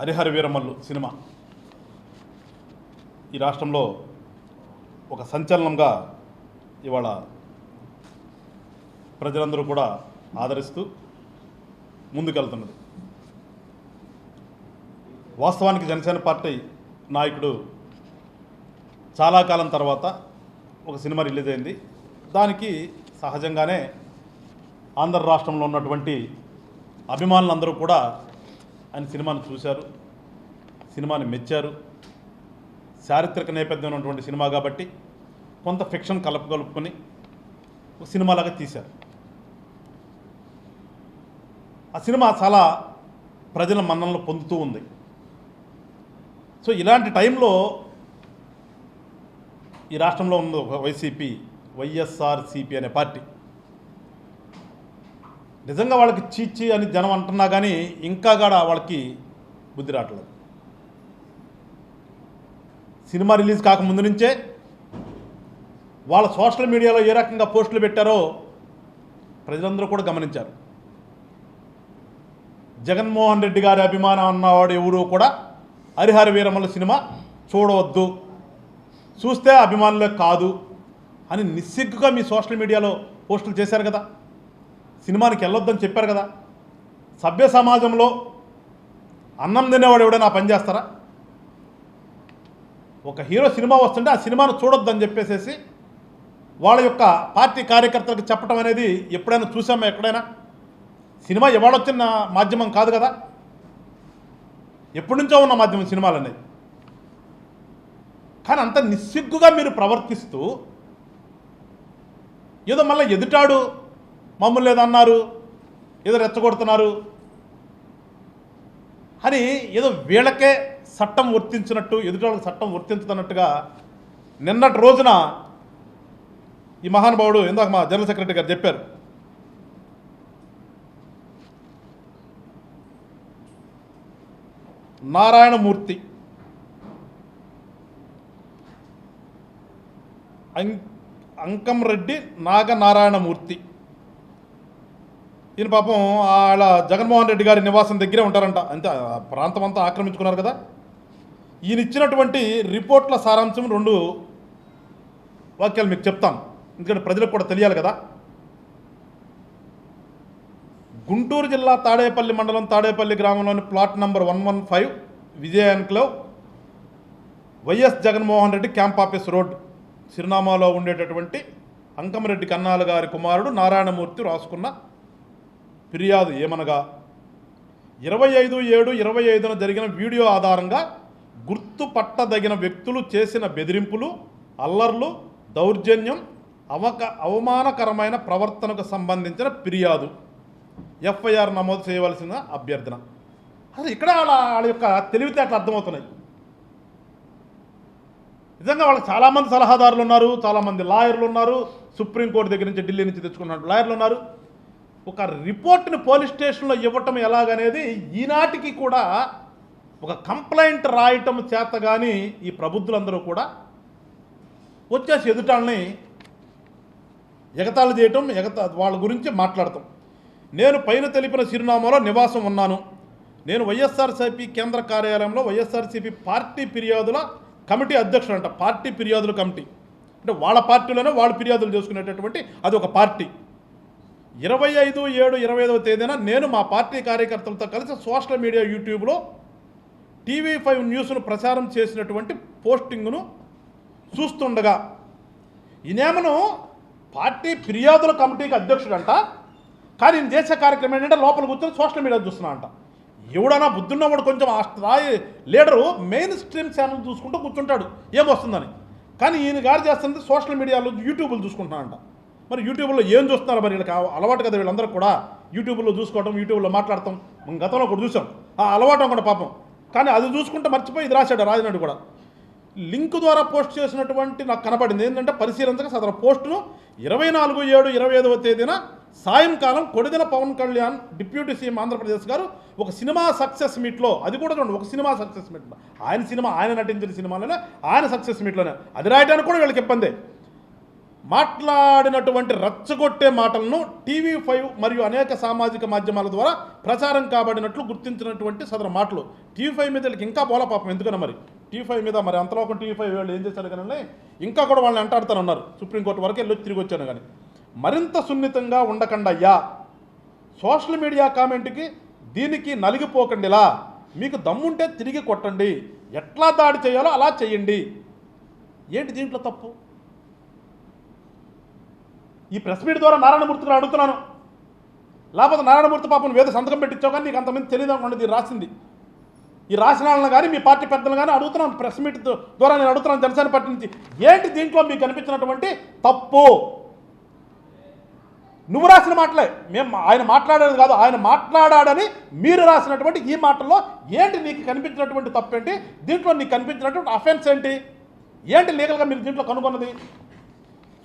Harihara Veeramallu cinema ఈ రాష్ట్రంలో ఒక సంచలనంగా ఇవాళ ప్రజలందరూ కూడా ఆదరిస్తూ ముందుకెళ్తున్నది. వాస్తవానికి జనసేన పార్టీ నాయకుడు చాలా కాలం తర్వాత ఒక సినిమా రిలీజ్ అయింది. దానికి సహజంగానే ఆంధ్ర రాష్ట్రంలో ఉన్నటువంటి అభిమానులందరూ కూడా ఆయన సినిమాను చూశారు, సినిమాని మెచ్చారు. చారిత్రక నేపథ్యం ఉన్నటువంటి సినిమా కాబట్టి కొంత ఫిక్షన్ కలుపుకొని ఒక సినిమాలాగా తీశారు. ఆ సినిమా చాలా ప్రజల మన్ననలు పొందుతూ ఉంది. సో ఇలాంటి టైంలో ఈ రాష్ట్రంలో ఉన్న ఒక వైఎస్ఆర్సీపీ అనే పార్టీ నిజంగా వాళ్ళకి చీచి అని జనం అంటున్నా కానీ ఇంకా కూడా వాళ్ళకి బుద్ధి రావట్లేదు. సినిమా రిలీజ్ కాకముందు నుంచే వాళ్ళ సోషల్ మీడియాలో ఏ రకంగా పోస్టులు పెట్టారో ప్రజలందరూ కూడా గమనించారు. జగన్మోహన్ రెడ్డి గారి అభిమానం అన్నవాడు ఎవరు కూడా హరిహర వీరమల్లు సినిమా చూడవద్దు, చూస్తే అభిమానులే కాదు అని నిస్సిగ్గుగా మీ సోషల్ మీడియాలో పోస్టులు చేశారు కదా. సినిమానికి వెళ్ళొద్దని చెప్పారు కదా. సభ్య సమాజంలో అన్నం తినేవాడు ఎవడైనా పని చేస్తారా? ఒక హీరో సినిమా వస్తుంటే ఆ సినిమాను చూడొద్దని చెప్పేసేసి వాళ్ళ యొక్క పార్టీ కార్యకర్తలకు చెప్పడం అనేది ఎప్పుడైనా చూసామా? ఎక్కడైనా? సినిమా ఇవాళొచ్చిన మాధ్యమం కాదు కదా, ఎప్పటి నుంచో ఉన్న మాధ్యమం సినిమాలు అనేది. కానీ అంత నిస్సిగ్గుగా మీరు ప్రవర్తిస్తూ ఏదో మళ్ళీ ఎదుటాడు మమ్మల్ని ఏదన్నారు, ఏదో రెచ్చగొడుతున్నారు అని ఏదో వీళ్ళకే చట్టం వర్తించినట్టు, ఎదుటాళ్ళకి చట్టం వర్తించుతున్నట్టుగా నిన్నటి రోజున ఈ మహానుభావుడు ఇందాక మా జనరల్ సెక్రటరీ గారు చెప్పారు, నారాయణమూర్తి అంకంరెడ్డి నాగనారాయణమూర్తి ఈయన పాపం వాళ్ళ జగన్మోహన్ రెడ్డి గారి నివాసం దగ్గరే ఉంటారంట. అంతే, ప్రాంతం అంతా ఆక్రమించుకున్నారు కదా. ఈయన ఇచ్చినటువంటి రిపోర్ట్ల సారాంశం 2 వాక్యాలు మీకు చెప్తాను, ఎందుకంటే ప్రజలకు కూడా తెలియాలి కదా. గుంటూరు జిల్లా తాడేపల్లి మండలం తాడేపల్లి గ్రామంలోని plot number 115 Vijaya enclave YS Jaganmohan Reddy camp office road చిరునామాలో ఉండేటటువంటి అంకంరెడ్డి కన్నాల గారి కుమారుడు నారాయణమూర్తి రాసుకున్న ఫిర్యాదు ఏమనగా 25/7/25న జరిగిన వీడియో ఆధారంగా గుర్తుపట్టదగిన వ్యక్తులు చేసిన బెదిరింపులు, అల్లర్లు, దౌర్జన్యం, అవమానకరమైన ప్రవర్తనకు సంబంధించిన ఫిర్యాదు, ఎఫ్ఐఆర్ నమోదు చేయవలసిన అభ్యర్థన. అసలు ఇక్కడ వాళ్ళ యొక్క తెలివితేటలు అర్థమవుతున్నాయి. నిజంగా వాళ్ళకి చాలామంది సలహాదారులు ఉన్నారు, చాలామంది లాయర్లు ఉన్నారు, సుప్రీంకోర్టు దగ్గర నుంచి ఢిల్లీ నుంచి తెచ్చుకున్న లాయర్లు ఉన్నారు. ఒక రిపోర్ట్ని పోలీస్ స్టేషన్లో ఇవ్వటం ఎలాగనేది ఈనాటికి కూడా ఒక కంప్లైంట్ రాయటం చేత కానీ ఈ ప్రబుద్ధులందరూ కూడా వచ్చేసి ఎదుటాలని ఎగతాళి చేయటం, వాళ్ళ గురించి మాట్లాడటం. నేను పైన తెలిపిన చిరునామాలో నివాసం ఉన్నాను. నేను వైఎస్ఆర్సీపీ కేంద్ర కార్యాలయంలో వైఎస్ఆర్సీపీ పార్టీ ఫిర్యాదుల కమిటీ అధ్యక్షుడు అంట. పార్టీ ఫిర్యాదుల కమిటీ అంటే వాళ్ళ పార్టీలోనే వాళ్ళు ఫిర్యాదులు చేసుకునేటటువంటి అది ఒక పార్టీ. 25/7/25 నేను మా పార్టీ కార్యకర్తలతో కలిసి సోషల్ మీడియా యూట్యూబ్లో TV5 న్యూస్ను ప్రచారం చేసినటువంటి పోస్టింగ్ను చూస్తుండగా ఈయనేమను పార్టీ ఫిర్యాదుల కమిటీకి అధ్యక్షుడంట, కానీ నేను చేసే కార్యక్రమం ఏంటంటే లోపల కూర్చొని సోషల్ మీడియా చూస్తున్నా అంట. ఎవడన్నా బుద్ధున్నవాడు కొంచెం ఆ స్థాయి లీడరు మెయిన్ స్ట్రీమ్ ఛానల్ చూసుకుంటూ కూర్చుంటాడు ఏమొస్తుందని. కానీ ఈయన గారు చేస్తుంది సోషల్ మీడియాలో యూట్యూబ్లు చూసుకుంటున్నానంట. మరి యూట్యూబ్లో ఏం చూస్తున్నారు? మరి వీళ్ళకి అలవాటు కదా, వీళ్ళందరూ కూడా యూట్యూబ్లో చూసుకోవడం, యూట్యూబ్లో మాట్లాడటం మనం గతంలో కూడా చూసాం. ఆ అలవాటు కూడా పాపం. కానీ అది చూసుకుంటే మర్చిపోయి ఇది రాశాడు రాజనాడు కూడా. లింక్ ద్వారా పోస్ట్ చేసినటువంటి నాకు కనపడింది ఏంటంటే పరిశీలించక సదరు పోస్టును 24/7/25 సాయంకాలం కొడిదెల పవన్ కళ్యాణ్ డిప్యూటీ సీఎం ఆంధ్రప్రదేశ్ గారు ఒక సినిమా సక్సెస్ మీట్లో, అది కూడా చూడండి ఒక సినిమా సక్సెస్ మీట్లో, ఆయన నటించిన సినిమాలోనే ఆయన సక్సెస్ మీట్లోనే అది రాయడానికి కూడా వీళ్ళకి ఇబ్బందే. మాట్లాడినటువంటి రెచ్చగొట్టే మాటలను TV5 మరియు అనేక సామాజిక మాధ్యమాల ద్వారా ప్రచారం కాబడినట్లు గుర్తించినటువంటి సదరు మాటలు TV5 మీద వీళ్ళకి ఇంకా బోల పాపం ఎందుకన్నా మరి TV5 మీద మరి అంతలోకం TV5 వాళ్ళు ఏం చేశారు కానీ ఇంకా కూడా వాళ్ళని అంటాడుతానన్నారు. సుప్రీంకోర్టు వరకు వెళ్ళి తిరిగి వచ్చాను కానీ మరింత సున్నితంగా ఉండకండి అయ్యా, సోషల్ మీడియా కామెంట్కి దీనికి నలిగిపోకండిలా, మీకు దమ్ముంటే తిరిగి కొట్టండి, ఎట్లా దాడి చేయాలో అలా చేయండి. ఏంటి దీంట్లో తప్పు? ఈ ప్రెస్ మీట్ ద్వారా నారాయణమూర్తి గారు అడుగుతున్నాను, లేకపోతే నారాయణమూర్తి పాపను వేద సంతకం పెట్టించావు కానీ నీకు అంతమంది తెలియదు అనుకోండి ఇది రాసింది. ఈ రాసిన వాళ్ళని కానీ మీ పార్టీ పెద్దలు కానీ అడుగుతున్నాను, ప్రెస్ మీట్ ద్వారా నేను అడుగుతున్నాను జనసేన పార్టీ నుంచి, ఏంటి దీంట్లో మీకు కనిపించినటువంటి తప్పు? నువ్వు రాసిన మాటలే, మేము ఆయన మాట్లాడేది కాదు, ఆయన మాట్లాడాడని మీరు రాసినటువంటి ఈ మాటల్లో ఏంటి నీకు కనిపించినటువంటి తప్పు ఏంటి? దీంట్లో నీకు కనిపించినటువంటి అఫెన్స్ ఏంటి? ఏంటి లీగల్గా మీరు దీంట్లో కనుగొన్నది?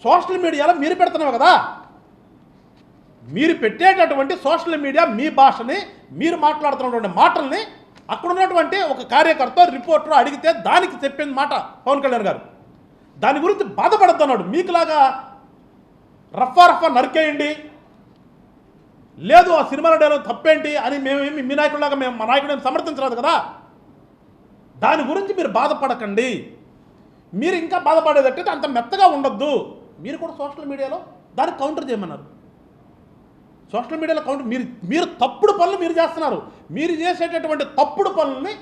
సోషల్ మీడియాలో మీరు పెడుతున్నావు కదా, మీరు పెట్టేటటువంటి సోషల్ మీడియా మీ భాషని మీరు మాట్లాడుతున్నటువంటి మాటల్ని అక్కడ ఉన్నటువంటి ఒక కార్యకర్త రిపోర్టర్ అడిగితే దానికి చెప్పింది మాట పవన్ కళ్యాణ్ గారు. దాని గురించి బాధపడద్దన్నాడు. మీకులాగా రఫా నరికేయండి, లేదు ఆ సినిమాలో డైలాగ్ తప్పేంటి అని మేమేమి మీ నాయకుడిలాగా మేము మా నాయకుడిని సమర్థించలేదు కదా. దాని గురించి మీరు బాధపడకండి. మీరు ఇంకా బాధపడేదట్టయితే అంత మెత్తగా ఉండొద్దు. మీరు కూడా సోషల్ మీడియాలో దానికి కౌంటర్ చేయమన్నారు. సోషల్ మీడియాలో కౌంటర్ మీరు తప్పుడు పనులు మీరు చేస్తున్నారు. మీరు చేసేటటువంటి తప్పుడు పనులని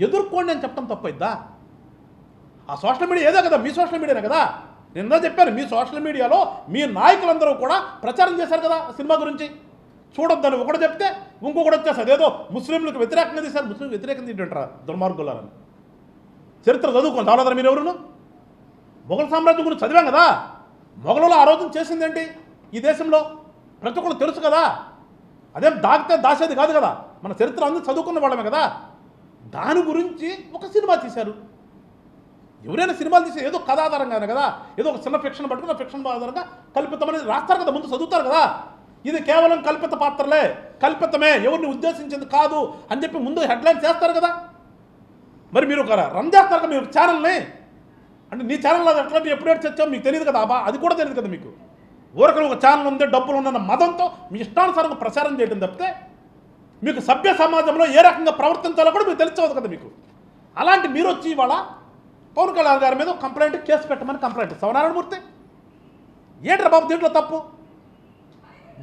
ఎదుర్కోండి అని చెప్పడం తప్పైద్దా? ఆ సోషల్ మీడియా ఏదో కదా, మీ సోషల్ మీడియానే కదా. నిన్న చెప్పాను, మీ సోషల్ మీడియాలో మీ నాయకులందరూ కూడా ప్రచారం చేశారు కదా సినిమా గురించి. చూడొద్దని ఒకటి చెప్తే ఇంకొకటి వచ్చేసి అదేదో ముస్లింలకు వ్యతిరేకంగా తీశారు. ముస్లింలకు వ్యతిరేకంగా తింటారా దుర్మార్గులని? చరిత్ర చదువుకోండి చాలదా మీరు ఎవరును? మొఘల్ సామ్రాజ్యం గురించి చదివాం కదా. మొఘలులో ఆ రోజున చేసిందేంటి ఈ దేశంలో ప్రతి ఒక్కరు తెలుసు కదా. అదేం దాగితే దాసేది కాదు కదా. మన చరిత్ర అందరూ చదువుకున్న వాళ్ళమే కదా. దాని గురించి ఒక సినిమా తీశారు. ఎవరైనా సినిమాలు తీసి ఏదో కథ ఆధారంగానే కదా, ఏదో ఒక చిన్న ఫిక్షన్ పట్టుకుని ఆ ఫిక్షన్ ఆధారంగా కల్పితమని రాస్తారు కదా, ముందు చదువుతారు కదా. ఇది కేవలం కల్పిత పాత్రలే, కల్పితమే, ఎవరిని ఉద్దేశించింది కాదు అని చెప్పి ముందు హెడ్లైన్ చేస్తారు కదా. మరి మీరు ఒక రన్ చేస్తారు కదా మీరు ఛానల్ని. అంటే నీ ఛానల్ అది ఎట్లా ఎప్పుడేటి చచ్చావు మీకు తెలియదు కదా, అది కూడా తెలియదు కదా మీకు. ఊరకలు ఒక ఛానల్ ఉంది, డబ్బులు ఉన్న మదంతో మీ ఇష్టానుసారంగా ప్రచారం చేయడం తప్పితే మీకు సభ్య సమాజంలో ఏ రకంగా ప్రవర్తించాలో కూడా మీకు తెలియదు కదా మీకు. అలాంటి మీరు వచ్చి ఇవాళ పవన్ కళ్యాణ్ గారి మీద కంప్లైంట్ కేసు పెట్టమని కంప్లైంట్ ఇస్తావు నారాయణమూర్తి. ఏంట్రా బాబు దీంట్లో తప్పు?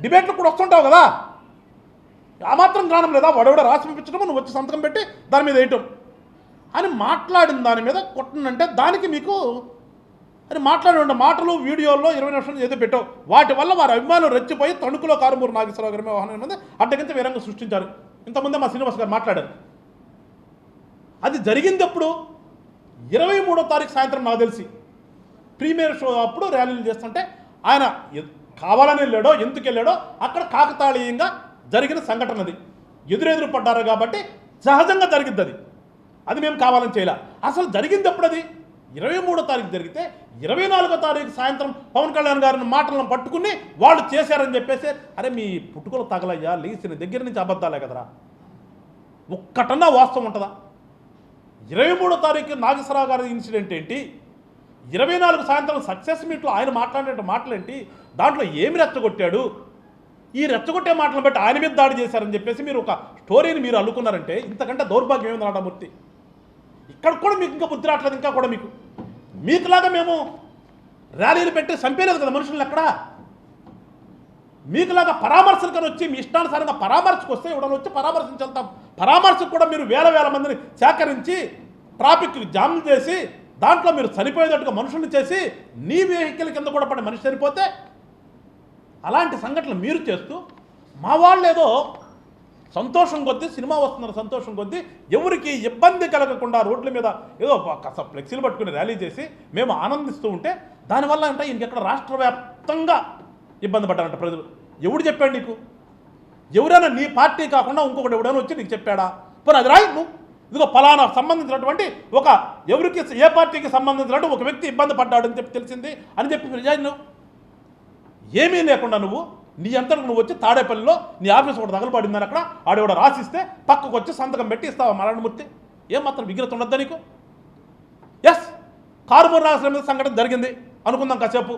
డిబేట్లు కూడా వస్తుంటావు కదా, ఆ మాత్రం జ్ఞానం లేదా? వాడెవడ రాసి పంపించడం, నువ్వు వచ్చి సంతకం పెట్టి దాని మీద వేయటం అని మాట్లాడిన దాని మీద కొట్టనంటే దానికి మీకు అని మాట్లాడిన మాటలు వీడియోల్లో 20 నిమిషాలు ఏదో పెట్టావు. వాటి వల్ల వారి అభిమానులు రెచ్చిపోయి తణుకులో కారుమూరు నాగేశ్వరరావు గారి వాహనం మీద అడ్డగించి వీరంగా సృష్టించారు. ఇంతకుముందే మా శ్రీనివాస్ గారు మాట్లాడారు. అది జరిగింది ఎప్పుడు? 23వ తారీఖు సాయంత్రం నాకు తెలిసి ప్రీమియర్ షో అప్పుడు ర్యాలీలు చేస్తుంటే ఆయన కావాలని వెళ్ళాడో ఎందుకు వెళ్ళాడో అక్కడ కాకతాళీయంగా జరిగిన సంఘటన అది. ఎదురెదురు పడ్డారు కాబట్టి సహజంగా జరిగిద్ది అది. అది మేము కావాలని చేయలే. అసలు జరిగింది ఎప్పుడు? అది 23వ తారీఖు జరిగితే 24వ తారీఖు సాయంత్రం పవన్ కళ్యాణ్ గారిని మాటలను పట్టుకుని వాళ్ళు చేశారని చెప్పేసి అరే మీ పుట్టుకలు తగలయ్యా, లేచిన దగ్గర నుంచి అబద్ధాలే కదరా, ఒక్కటన్నా వాస్తవం ఉంటుందా? 23వ తారీఖు నాగేశ్వరరావు గారి ఇన్సిడెంట్ ఏంటి? 24 సాయంత్రం సక్సెస్ మీట్లో ఆయన మాట్లాడే మాటలేంటి? దాంట్లో ఏమి రెచ్చగొట్టాడు? ఈ రెచ్చగొట్టే మాటలను బట్టి ఆయన మీద దాడి చేశారని చెప్పేసి మీరు ఒక స్టోరీని మీరు అల్లుకున్నారంటే ఇంతకంటే దౌర్భాగ్యం ఏమింది నారాయణమూర్తి? ఇక్కడ కూడా మీకు ఇంకా బుద్ధి రావట్లేదు. ఇంకా కూడా మీకులాగా మేము ర్యాలీలు పెట్టి చంపేలేదు కదా మనుషులను. ఎక్కడ మీకులాగా పరామర్శలకని వచ్చి మీ ఇష్టానుసారంగా పరామర్శకు వస్తే ఎవడని వచ్చి పరామర్శించేళ్తాం. పరామర్శకు కూడా మీరు వేల మందిని సేకరించి ట్రాఫిక్ జామ్ చేసి దాంట్లో మీరు చనిపోయేటట్టుగా మనుషుల్ని చేసి నీ వెహికల్ కింద కూడా పడి మనిషి చనిపోతే అలాంటి సంఘటనలు మీరు చేస్తూ మా వాళ్ళు ఏదో సంతోషం కొద్దీ సినిమా వస్తున్నారు సంతోషం కొద్దీ ఎవరికి ఇబ్బంది కలగకుండా రోడ్ల మీద ఏదో కాస్త ఫ్లెక్సీలు పట్టుకుని ర్యాలీ చేసి మేము ఆనందిస్తూ ఉంటే దానివల్ల అంటే ఇంకెక్కడ రాష్ట్ర వ్యాప్తంగా ఇబ్బంది పడ్డారంట ప్రజలు. ఎవడు చెప్పాడు నీకు? ఎవరైనా నీ పార్టీ కాకుండా ఇంకొకటి ఎవడైనా వచ్చి నీకు చెప్పాడా? పోనీ అది రాయి నువ్వు, ఇదిగో ఫలానా సంబంధించినటువంటి ఒక ఎవరికి ఏ పార్టీకి సంబంధించినట్టు ఒక వ్యక్తి ఇబ్బంది పడ్డాడని చెప్పి తెలిసింది అని చెప్పి రిజైన్. నువ్వు ఏమీ లేకుండా నువ్వు నీ అంతకు నువ్వు వచ్చి తాడేపల్లిలో నీ ఆఫీస్ ఒకటి తగలబడిందని అక్కడ ఆడేవాడ రాసిస్తే పక్కకు వచ్చి సంతకం పెట్టి ఇస్తావా నారాయణమూర్తి? ఏమాత్రం విగ్రహత ఉండద్దా నీకు? ఎస్, కారుమూరు నాగేశ్వరరావు మీద సంఘటన జరిగింది అనుకుందాం కాసేపు.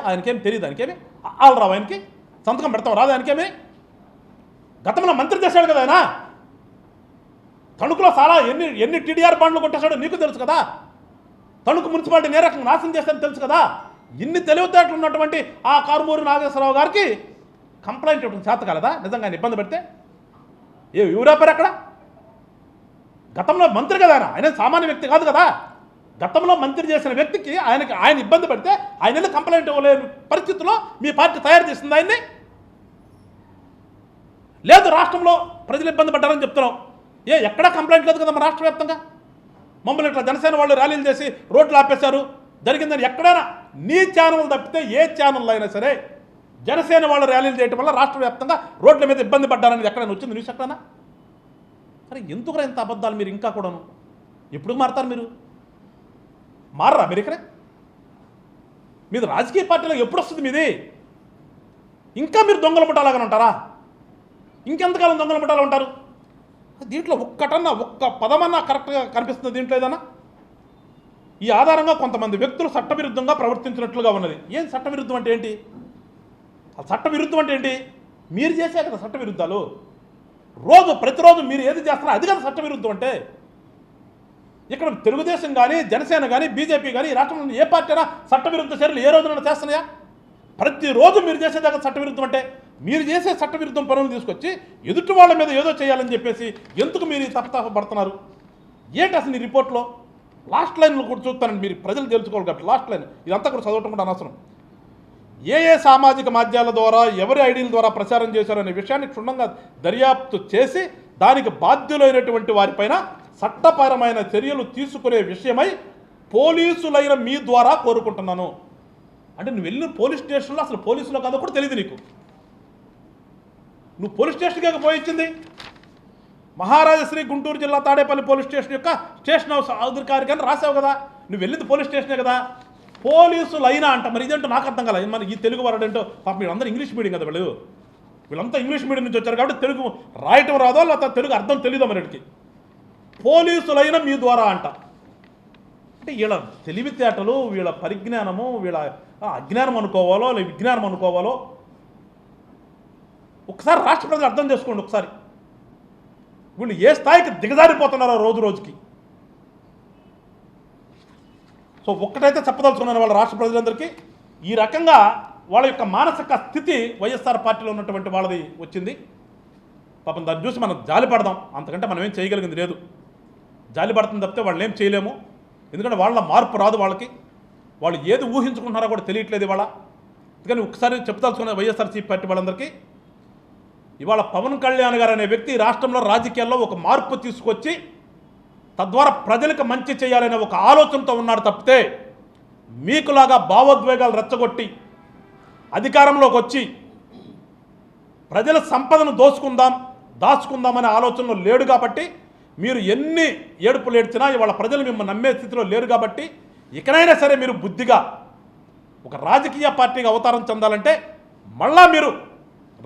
ఆయనకేం తెలియదు, ఆయనకేమి ఆళ్ళు రావు, ఆయనకి సంతకం పెడతాం రాదు, ఆయనకేమి గతంలో మంత్రి చేశాడు కదా ఆయన. తణుకులో చాలా ఎన్ని టీడీఆర్ బాండ్లు కొట్టేశాడో నీకు తెలుసు కదా. తణుకు మున్సిపాలిటీని ఏ రకంగా నాశనం చేస్తారని తెలుసు కదా. ఇన్ని తెలివితేటలు ఉన్నటువంటి ఆ కారుమూరి నాగేశ్వరరావు గారికి కంప్లైంట్ ఇవ్వడం చేత కలదా నిజంగా ఆయన ఇబ్బంది పెడితే? ఎవరాపారు అక్కడ? గతంలో మంత్రి కదా ఆయన సామాన్య వ్యక్తి కాదు కదా. గతంలో మంత్రి చేసిన వ్యక్తికి ఆయన ఇబ్బంది పెడితే ఆయన వెళ్ళి కంప్లైంట్ ఇవ్వలేని పరిస్థితుల్లో మీ పార్టీ తయారు చేసింది ఆయన్ని. లేదు రాష్ట్రంలో ప్రజలు ఇబ్బంది పడ్డారని చెప్తున్నాం. ఎక్కడా కంప్లైంట్ లేదు కదా మన రాష్ట్ర వ్యాప్తంగా. మమ్మల్ని ఇట్లా జనసేన వాళ్ళు ర్యాలీలు చేసి రోడ్లు ఆపేశారు జరిగిందని ఎక్కడైనా నీ ఛానల్ తప్పితే ఏ ఛానల్లో అయినా సరే జనసేన వాళ్ళు ర్యాలీలు చేయడం వల్ల రాష్ట్ర వ్యాప్తంగా రోడ్ల మీద ఇబ్బంది పడ్డారని ఎక్కడైనా వచ్చింది న్యూస్ ఎక్కడైనా? అరే ఎందుకురా ఇంత అబద్ధాలు మీరు ఇంకా కూడాను? ఎప్పుడు మారుతారు మీరు? మారరా మీరు ఇక్కడే? మీది రాజకీయ పార్టీలో ఎప్పుడు వస్తుంది మీది? ఇంకా మీరు దొంగల ముఠాలాగానే ఉంటారా? ఇంకెంతకాలం దొంగల ముఠాలు ఉంటారు? దీంట్లో ఒక్క పదమన్నా కరెక్ట్గా కనిపిస్తుంది దీంట్లో ఏదన్నా? ఈ ఆధారంగా కొంతమంది వ్యక్తులు చట్టవిరుద్ధంగా ప్రవర్తించినట్లుగా ఉన్నది. ఏం చట్టవిరుద్ధం అంటే ఏంటి? చట్టవిరుద్ధం అంటే ఏంటి? మీరు చేసే కదా చట్టవిరుద్ధాలు. ప్రతిరోజు మీరు ఏది చేస్తారో అది కదా చట్టవిరుద్ధం అంటే. ఇక్కడ తెలుగుదేశం కానీ జనసేన కానీ బీజేపీ కానీ ఈ రాష్ట్రంలో ఏ పార్టీ అయినా చట్టవిరుద్ధ చర్యలు ఏ రోజున చేస్తున్నాయా? ప్రతిరోజు మీరు చేసేదాకా చట్టవిరుద్ధం అంటే మీరు చేసే చట్టవిరుద్ధం పనులు తీసుకొచ్చి ఎదుటి వాళ్ళ మీద ఏదో చేయాలని చెప్పేసి ఎందుకు మీరు తప్పతప్పబడుతున్నారు? ఏంటి అసలు ఈ రిపోర్ట్లో లాస్ట్ లైన్లో కూడా చూస్తానండి. మీరు ప్రజలు తెలుసుకోవాలి కాబట్టి లాస్ట్ లైన్ ఇదంతా కూడా చదవటం కూడా అనవసరం. ఏ సామాజిక మాధ్యమాల ద్వారా ఎవరి ఐడీల ద్వారా ప్రచారం చేశారనే విషయాన్ని క్షుణ్ణంగా దర్యాప్తు చేసి దానికి బాధ్యులైనటువంటి వారిపైన చట్టపరమైన చర్యలు తీసుకునే విషయమై పోలీసులైన మీ ద్వారా కోరుకుంటున్నాను. అంటే నువ్వు వెళ్ళిన పోలీస్ స్టేషన్లో అసలు పోలీసులో కాదో కూడా తెలియదు నీకు. నువ్వు పోలీస్ స్టేషన్కి పోయించింది మహారాజశ్రీ గుంటూరు జిల్లా తాడేపల్లి పోలీస్ స్టేషన్ యొక్క స్టేషన్ హౌస్ అధికారికి అని రాసావు కదా. నువ్వు వెళ్ళింది పోలీస్ స్టేషనే కదా. పోలీసులు అయినా అంట మరి ఇదేంటో నాకు అర్థం కాలేదు. మన ఈ తెలుగు వాడేంటో పాప వీళ్ళందరూ ఇంగ్లీష్ మీడియం కదా. వీళ్ళంతా ఇంగ్లీష్ మీడియం నుంచి వచ్చారు కాబట్టి తెలుగు రాయటం రాదో లేకపోతే తెలుగు అర్థం తెలియదు మరికి. పోలీసులైన మీ ద్వారా అంట. అంటే వీళ్ళ తెలివితేటలు, వీళ్ళ పరిజ్ఞానము, వీళ్ళ అజ్ఞానం అనుకోవాలో లేదా విజ్ఞానం అనుకోవాలో ఒకసారి రాష్ట్ర ప్రజలు అర్థం చేసుకోండి. ఒకసారి వీళ్ళు ఏ స్థాయికి దిగజారిపోతున్నారో రోజు రోజుకి. సో ఒక్కటైతే చెప్పదలుచుకున్నాను వాళ్ళ రాష్ట్ర ప్రజలందరికీ, ఈ రకంగా వాళ్ళ యొక్క మానసిక స్థితి వైఎస్ఆర్ పార్టీలో ఉన్నటువంటి వాళ్ళది వచ్చింది. పాపం దాన్ని చూసి మనం జాలిపడదాం, అంతకంటే మనం ఏం చేయగలిగింది లేదు. జాలిపడుతుంది తప్పితే వాళ్ళని ఏం చేయలేము. ఎందుకంటే వాళ్ళ మార్పు రాదు వాళ్ళకి. వాళ్ళు ఏది ఊహించుకుంటున్నారో కూడా తెలియట్లేదు ఇవాళ. అందుకని ఒకసారి చెప్పదలుచుకున్న వైఎస్ఆర్సీపీ పార్టీ వాళ్ళందరికీ, ఇవాళ పవన్ కళ్యాణ్ గారు అనే వ్యక్తి రాష్ట్రంలో రాజకీయాల్లో ఒక మార్పు తీసుకొచ్చి తద్వారా ప్రజలకు మంచి చేయాలనే ఒక ఆలోచనతో ఉన్నాడు తప్పితే మీకులాగా భావోద్వేగాలు రెచ్చగొట్టి అధికారంలోకి వచ్చి ప్రజల సంపదను దాచుకుందామనే ఆలోచనలో లేడు. కాబట్టి మీరు ఎన్ని ఏడుపులు ఏడ్చినా ఇవాళ ప్రజలు మిమ్మల్ని నమ్మే స్థితిలో లేరు. కాబట్టి ఇకనైనా సరే మీరు బుద్ధిగా ఒక రాజకీయ పార్టీగా అవతారం చెందాలంటే మళ్ళా మీరు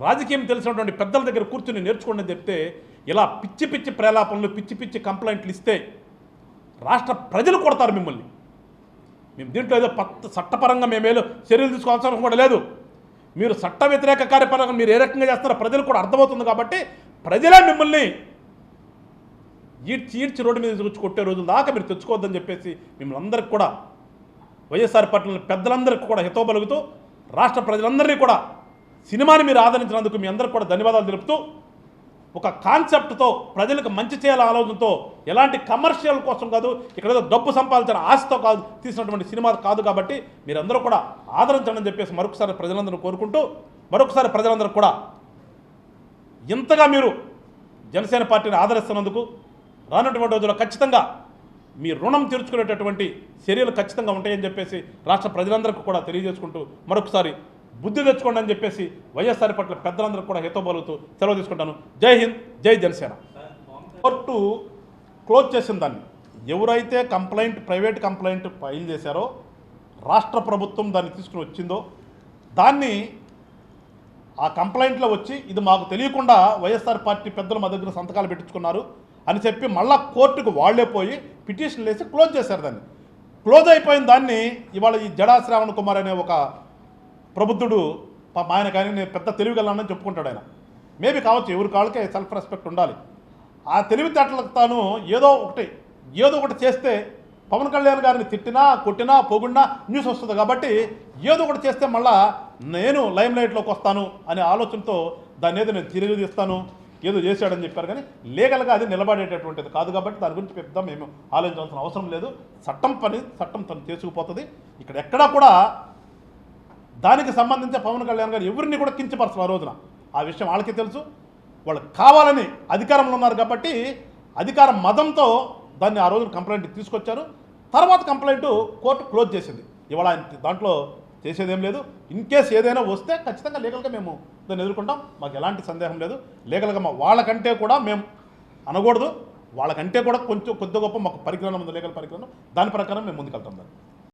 రాజకీయం తెలిసినటువంటి పెద్దల దగ్గర కూర్చుని నేర్చుకోండి అని చెప్తే, ఇలా పిచ్చి పిచ్చి ప్రేలాపనలు, పిచ్చి పిచ్చి కంప్లైంట్లు ఇస్తే రాష్ట్ర ప్రజలు కొడతారు మిమ్మల్ని. మేము దీంట్లో ఏదో చట్టపరంగా మేమేదో చర్యలు తీసుకోవాల్సిన కూడా లేదు. మీరు చట్ట వ్యతిరేక కార్యపరంగా మీరు ఏ రకంగా చేస్తారో ప్రజలు కూడా అర్థమవుతుంది. కాబట్టి ప్రజలే మిమ్మల్ని ఈడ్చి రోడ్డు మీద వచ్చి కొట్టే రోజుల దాకా మీరు తెచ్చుకోవద్దని చెప్పేసి మిమ్మల్ని అందరికి కూడా వైఎస్ఆర్ పార్టీ పెద్దలందరికీ కూడా హితవు పలుకుతూ రాష్ట్ర ప్రజలందరినీ కూడా సినిమాని మీరు ఆదరించినందుకు మీ అందరికి కూడా ధన్యవాదాలు తెలుపుతూ, ఒక కాన్సెప్ట్తో ప్రజలకు మంచి చేయాల ఆలోచనతో, ఎలాంటి కమర్షియల్ కోసం కాదు, ఇక్కడ ఏదో డబ్బు సంపాదించిన ఆశతో కాదు తీసినటువంటి సినిమా కాదు. కాబట్టి మీరందరూ కూడా ఆదరించండి అని చెప్పేసి మరొకసారి ప్రజలందరూ కోరుకుంటూ, మరొకసారి ప్రజలందరూ కూడా ఇంతగా మీరు జనసేన పార్టీని ఆదరిస్తున్నందుకు రానటువంటి రోజుల్లో ఖచ్చితంగా మీ రుణం తీర్చుకునేటటువంటి చర్యలు ఖచ్చితంగా ఉంటాయని చెప్పేసి రాష్ట్ర ప్రజలందరికీ కూడా తెలియజేసుకుంటూ మరొకసారి బుద్ధి తెచ్చుకోండి అని చెప్పేసి వైఎస్ఆర్ పట్ల పెద్దలందరూ కూడా హితబలుతూ సెలవు తీసుకుంటాను. జై హింద్, జై జనసేన. కోర్టు క్లోజ్ చేసిన దాన్ని ఎవరైతే ప్రైవేట్ కంప్లైంట్ ఫైల్ చేశారో రాష్ట్ర ప్రభుత్వం దాన్ని తీసుకుని వచ్చిందో దాన్ని ఆ కంప్లైంట్లో వచ్చి ఇది మాకు తెలియకుండా వైఎస్ఆర్ పార్టీ పెద్దలు మా దగ్గర సంతకాలు పెట్టించుకున్నారు అని చెప్పి మళ్ళా కోర్టుకు వాళ్లే పోయి పిటిషన్లు వేసి క్లోజ్ చేశారు. దాన్ని క్లోజ్ అయిపోయిన దాన్ని ఇవాళ ఈ జడా శ్రావణ్ కుమార్ అనే ఒక ప్రబుద్ధుడు ఆయన కానీ నేను పెద్ద తెలివిగలనని చెప్పుకుంటాడు ఆయన. మేబీ కావచ్చు, ఎవరి కాళ్ళకే సెల్ఫ్ రెస్పెక్ట్ ఉండాలి. ఆ తెలివితేటలకు తాను ఏదో ఒకటి చేస్తే పవన్ కళ్యాణ్ గారిని తిట్టినా కొట్టినా పొగుడినా న్యూస్ వస్తుంది కాబట్టి ఏదో ఒకటి చేస్తే మళ్ళా నేను లైమ్ లైట్లోకి వస్తాను అనే ఆలోచనతో దాన్ని ఏదో నేను తిరిగి తీస్తాను ఏదో చేశాడని చెప్పారు. కానీ లీగల్గా అది నిలబడేటటువంటిది కాదు కాబట్టి దాని గురించి పెద్ద మేము ఆలోచించాల్సిన అవసరం లేదు. చట్టం తను చేసుకుపోతుంది. ఇక్కడ ఎక్కడా కూడా దానికి సంబంధించి పవన్ కళ్యాణ్ గారు ఎవరిని కూడా కించపరచరు. ఆ రోజున ఆ విషయం వాళ్ళకి తెలుసు. వాళ్ళు కావాలని అధికారంలో ఉన్నారు కాబట్టి అధికార మదంతో దాన్ని ఆ రోజున కంప్లైంట్ తీసుకొచ్చారు. తర్వాత కంప్లైంట్ కోర్టు క్లోజ్ చేసింది. ఇవాళ దాంట్లో చేసేదేం లేదు. ఇన్ కేసు ఏదైనా వస్తే ఖచ్చితంగా లీగల్గా మేము దాన్ని ఎదుర్కొంటాం. మాకు ఎలాంటి సందేహం లేదు. లీగల్గా వాళ్ళకంటే కూడా మేము అనకూడదు, వాళ్ళకంటే కూడా కొంచెం కొద్ది గొప్ప మాకు పరిజ్ఞానం ఉంది, లీగల్ పరిజ్ఞానం. దాని ప్రకారం మేము ముందుకెళ్తాం.